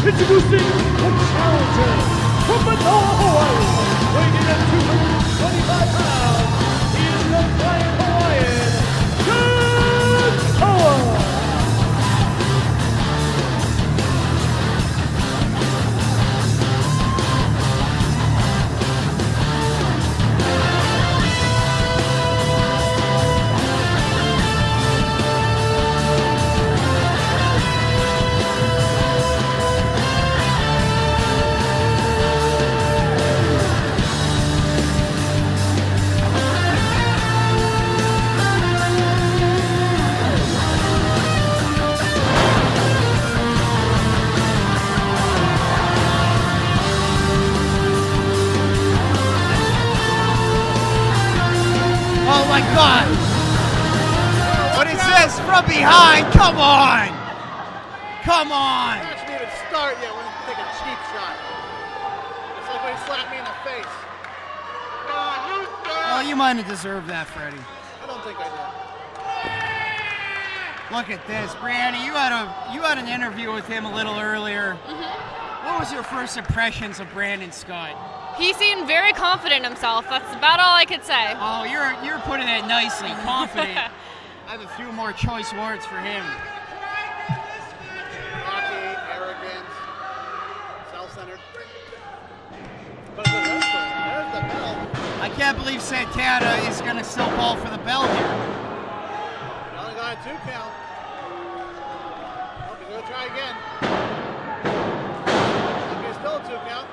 Introducing the challenger from Manoa, Hawaii, weighing in at 225 pounds, he is the Flying Hawaiian, Kekoa! Oh my God! What is this? From behind? Come on! Come on! Match didn't even start yet when you take a cheap shot. It's like when he slapped me in the face. Oh, you might have deserved that, Freddie. I don't think I did. Look at this, Brianna. You had an interview with him a little earlier. What was your first impressions of Brandon Scott? He seemed very confident in himself. That's about all I could say. Oh, you're putting it nicely. Confident. I have a few more choice words for him. Cocky, arrogant, self-centered. But the wrestler, there's the bell. I can't believe Santana is going to still call for the bell here. Only got a 2 count. Oh, he's going to try again. Okay, still a 2 count.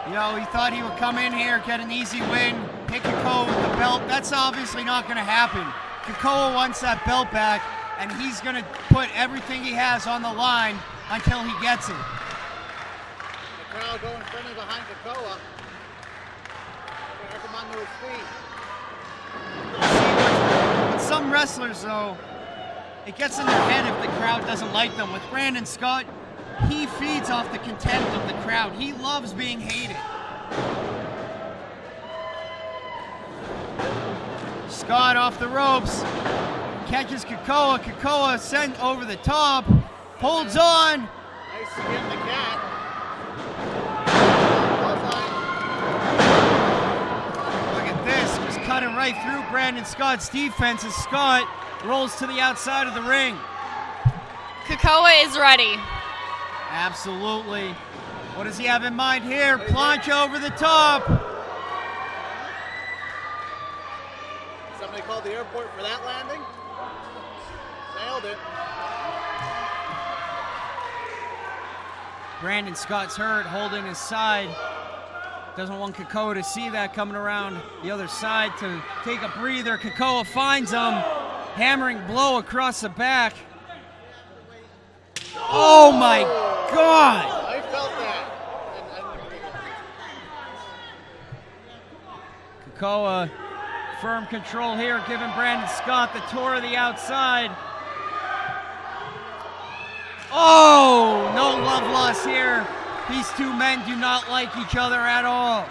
You know, he thought he would come in here, get an easy win, pick Kekoa with the belt. That's obviously not going to happen. Kekoa wants that belt back, and he's going to put everything he has on the line until he gets it. The crowd going friendly behind Kekoa. Come onto his feet. With some wrestlers, though, it gets in their head if the crowd doesn't like them. With Brandon Scott, he feeds off the contempt of the crowd. He loves being hated. Scott off the ropes, catches Kekoa. Kekoa sent over the top, holds on. Nice to get the cat. Look at this, just cutting right through Brandon Scott's defense as Scott rolls to the outside of the ring. Kokoa is ready. Absolutely. What does he have in mind here? Plancha over the top. Somebody called the airport for that landing. Nailed it. Brandon Scott's hurt, holding his side. Doesn't want Kekoa to see that coming around the other side to take a breather. Kekoa finds him. Hammering blow across the back. Oh my God! I felt that. Kokoa, firm control here, giving Brandon Scott the tour of the outside. Oh, no love lost here. These two men do not like each other at all.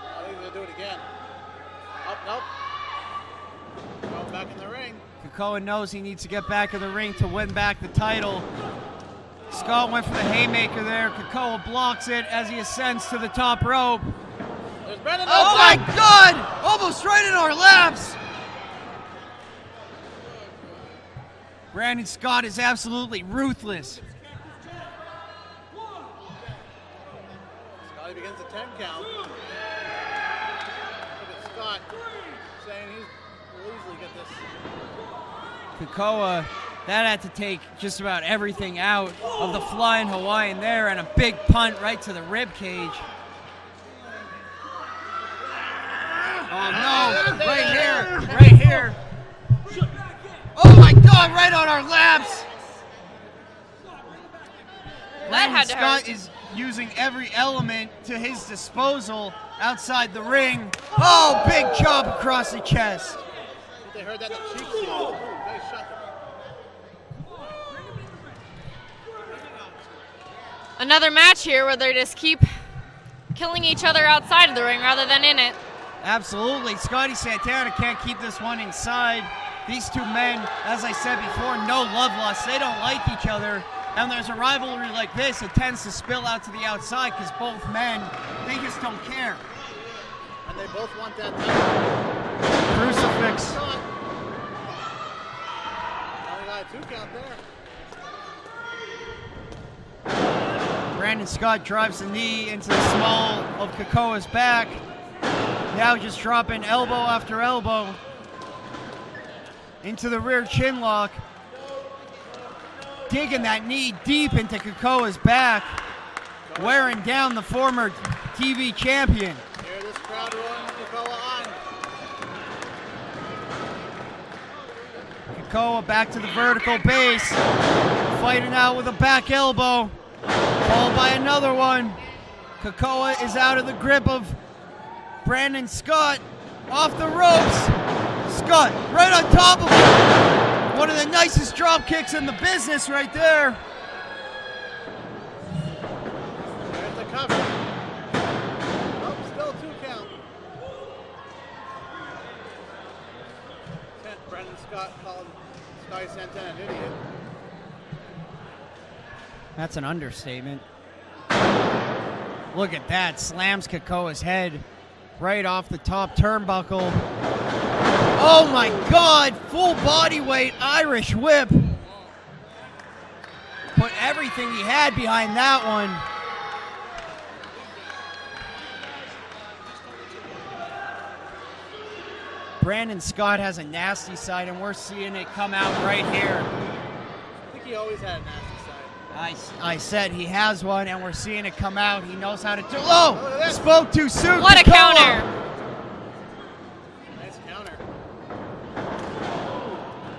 I think they'll do it again. Up, nope. Going back in the ring. Kekoa knows he needs to get back in the ring to win back the title. Scott went for the haymaker there. Kekoa blocks it as he ascends to the top rope. There's Brandon. Oh my God! Almost right in our laps! Brandon Scott is absolutely ruthless. Scotty begins a 10 count. Look at Scott saying he'll easily get this. Kekoa, that had to take just about everything out of the Flying Hawaiian there, and a big punt right to the rib cage. Oh no, right here. Oh my God, right on our laps. Brandon Scott is using every element to his disposal outside the ring. Oh, big chop across the chest. I think they heard that in the cheeks. Ooh, nice shot. Another match here where they just keep killing each other outside of the ring rather than in it. Absolutely. Scotty Santana can't keep this one inside. These two men, as I said before, no love lost. They don't like each other. And there's a rivalry like this, it tends to spill out to the outside because both men, they just don't care. And they both want that title. Crucifix. Only got a 2 count there. Brandon Scott drives the knee into the small of Kekoa's back. Now just dropping elbow after elbow into the rear chin lock. Digging that knee deep into Kekoa's back. Wearing down the former TV champion. Hear this crowd roaring Kokoa on. Kekoa back to the vertical base. Fighting out with a back elbow. Followed by another one. Kekoa is out of the grip of Brandon Scott. Off the ropes. Scott right on top of him. One of the nicest drop kicks in the business right there. There's the cover. Oh, still 2 count. Brandon Scott called Sky Santana an idiot. That's an understatement. Look at that. Slams Kekoa's head right off the top turnbuckle. Oh my God, full body weight Irish whip. Put everything he had behind that one. Brandon Scott has a nasty side and we're seeing it come out right here. I think he always had a nasty side. I said he has one and we're seeing it come out. He knows how to do. Oh, spoke too soon. What a Kekoa. counter.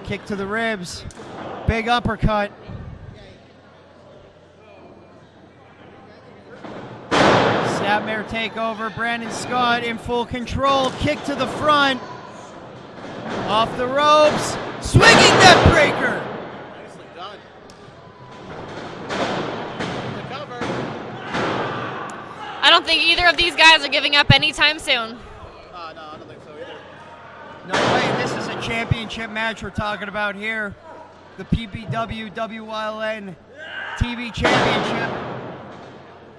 Kick to the ribs. Big uppercut. Snapmare takeover. Brandon Scott in full control. Kick to the front. Off the ropes. Swinging neck breaker. Nicely done. The cover. I don't think either of these guys are giving up anytime soon. No, I don't think so either. No way. This is a championship match we're talking about here. The PPW WYLN TV Championship.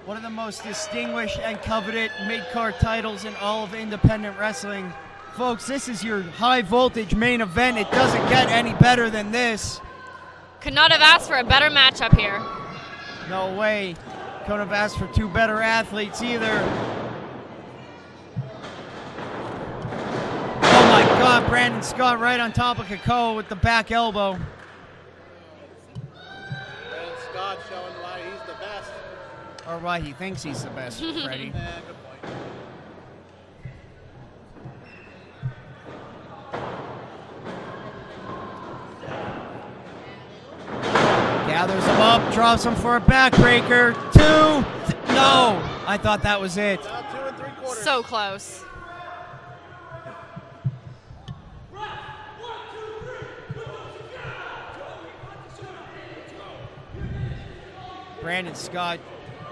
One of the most distinguished and coveted mid-card titles in all of independent wrestling. Folks, this is your high voltage main event. It doesn't get any better than this. Could not have asked for a better matchup here. No way. Couldn't have asked for 2 better athletes either. Oh my God, Brandon Scott right on top of Kekoa with the back elbow. Brandon Scott showing why he's the best. Or why he thinks he's the best, Freddie. Good point. Gathers him up, drops him for a backbreaker. 2. No, I thought that was it. Now 2 3/4. So close. Brandon Scott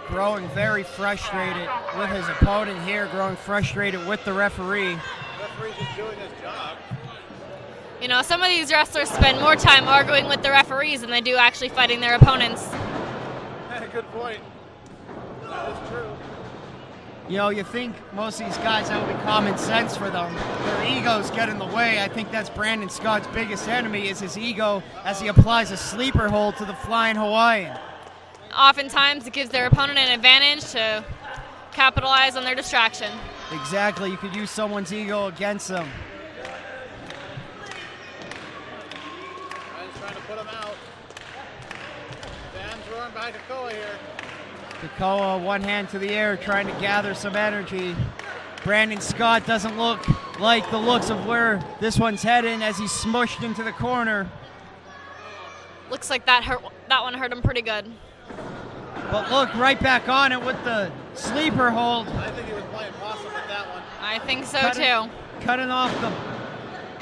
growing very frustrated with his opponent here, growing frustrated with the referee. The referee's just doing his job. You know, some of these wrestlers spend more time arguing with the referees than they do actually fighting their opponents. Good point. That is true. You know, you think most of these guys, that would be common sense for them. Their egos get in the way. I think that's Brandon Scott's biggest enemy is his ego as he applies a sleeper hold to the Flying Hawaiian. Oftentimes it gives their opponent an advantage to capitalize on their distraction. Exactly, you could use someone's ego against them. Ryan's trying to put him out. Fans roaring behind Kokoa here. Kekoa, one hand to the air, trying to gather some energy. Brandon Scott doesn't look like the looks of where this one's heading as he's smushed into the corner. Looks like that one hurt him pretty good. But look, right back on it with the sleeper hold. I think he was playing possum with that one. I think so too. Cutting off the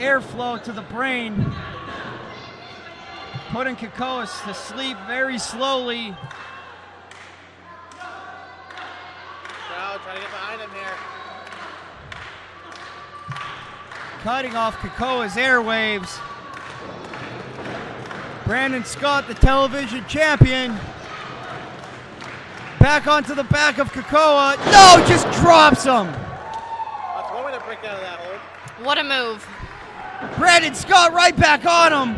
airflow to the brain. Putting Kekoa to sleep very slowly. Crowd trying to get behind him here. Cutting off Kekoa's airwaves. Brandon Scott, the television champion. Back onto the back of Kekoa. No, just drops him. That's one way to break out of that hold. What a move. Brandon Scott right back on him.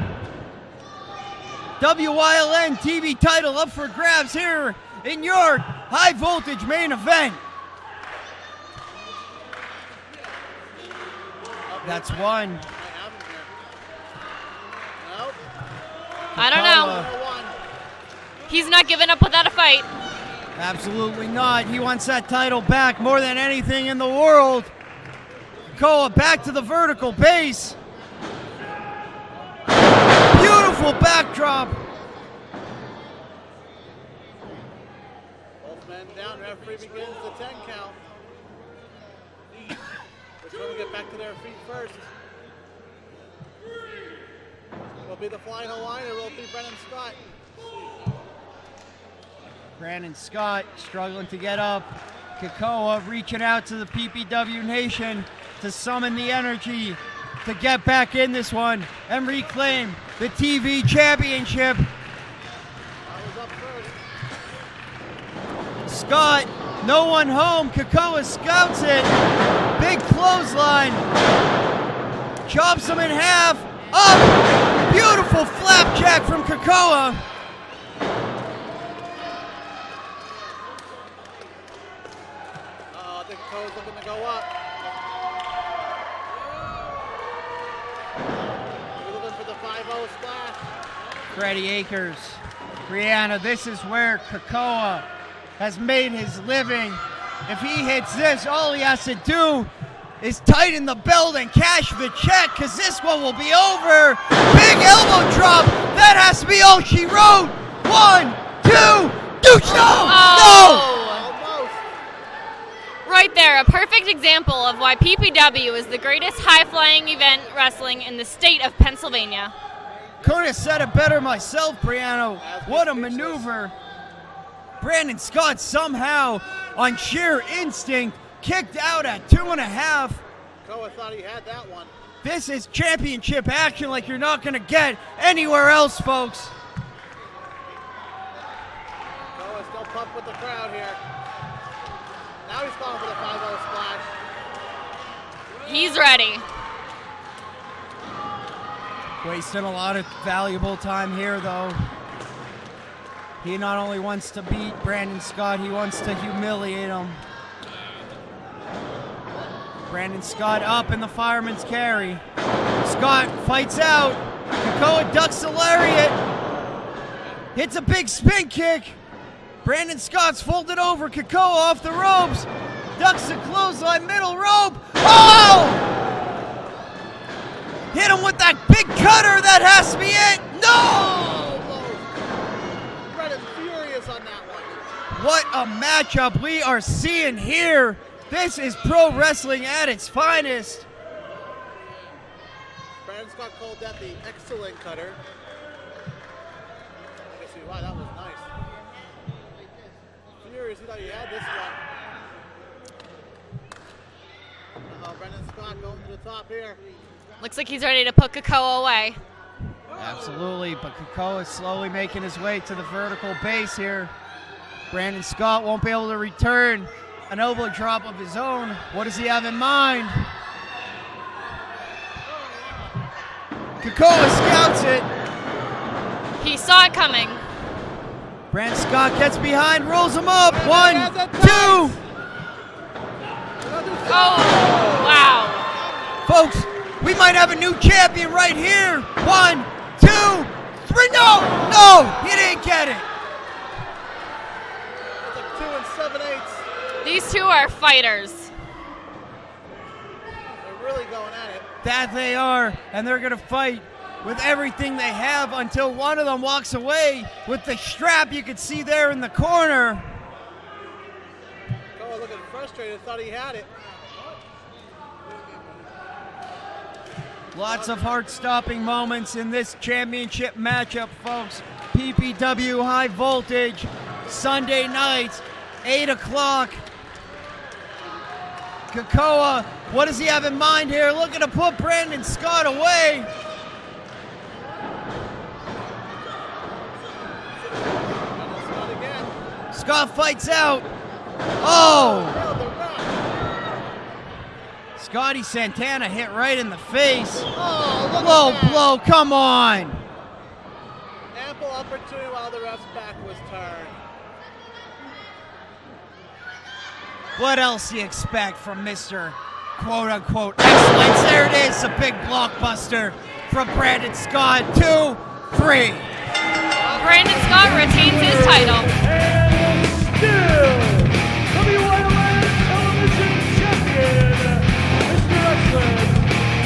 WYLN TV title up for grabs here in your high voltage main event. That's one. Nope. I don't know. He's not giving up without a fight. Absolutely not. He wants that title back more than anything in the world. Kokoa back to the vertical base. Beautiful backdrop. Both men down. Referee begins the 10 count. Which one will get back to their feet first? Will be the Flying Hawaiian or will it be Brandon Scott? Brandon Scott struggling to get up. Kekoa reaching out to the PPW Nation to summon the energy to get back in this one and reclaim the TV championship. That was up first. Scott, no one home. Kekoa scouts it. Big clothesline. Chops him in half. Up. Beautiful flapjack from Kekoa. I think Kokoa's looking to go up. We're looking for the 5-0 splash. Freddie Akers. Brianna, this is where Kekoa has made his living. If he hits this, all he has to do is tighten the belt and cash the check, because this one will be over. Big elbow drop. That has to be all she wrote. 1, 2, douche. No! Almost. Right there, a perfect example of why PPW is the greatest high-flying event wrestling in the state of Pennsylvania. Couldn't have said it better myself, Brianna. What a maneuver. Brandon Scott somehow, on sheer instinct, kicked out at 2.5. Kokoa thought he had that one. This is championship action like you're not going to get anywhere else, folks. Kokoa still pumped with the crowd here. Now he's calling for the 5-0 splash. He's ready. Wasting a lot of valuable time here, though. He not only wants to beat Brandon Scott, he wants to humiliate him. Brandon Scott up in the fireman's carry. Scott fights out. Kekoa ducks the lariat. Hits a big spin kick. Brandon Scott's folded over. Kekoa off the ropes. Ducks the clothesline, middle rope. Oh! Hit him with that big cutter. That has to be it. No! Brandon furious on that one. What a matchup we are seeing here. This is pro wrestling at its finest. Brandon Scott called that the excellent cutter. I see why that was nice. Furious, he thought he had this one. Brandon Scott going to the top here. Looks like he's ready to put Kokoa away. Absolutely, but Kekoa is slowly making his way to the vertical base here. Brandon Scott won't be able to return an elbow drop of his own. What does he have in mind? Kekoa scouts it. He saw it coming. Brandon Scott gets behind, rolls him up. 1, 2. Oh, wow. Folks, we might have a new champion right here. 1, 2, 3. No, he didn't get it. It's like 2 7/8. These two are fighters. They're really going at it. That they are, and they're going to fight with everything they have until one of them walks away with the strap you could see there in the corner. Kokoa looking frustrated, thought he had it. Lots of heart-stopping moments in this championship matchup, folks. PPW High Voltage, Sunday nights, 8 o'clock. Kekoa, what does he have in mind here? Looking to put Brandon Scott away. Scott fights out. Oh! Nailed the rock. Scotty Santana hit right in the face. Oh, look Low at that. blow, come on. Ample opportunity while the ref's back was turned. What else do you expect from Mr. quote-unquote excellence? There it is, a big blockbuster from Brandon Scott. 2, 3. Brandon Scott retains his title. And still, WILN Television Champion, Mr. Excellent,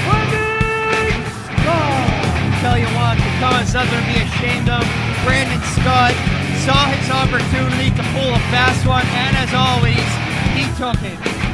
Brandon Scott. Tell you what, Kokoa's nothing to be ashamed of. Brandon Scott saw his opportunity to pull a fast one, and as always, he took it.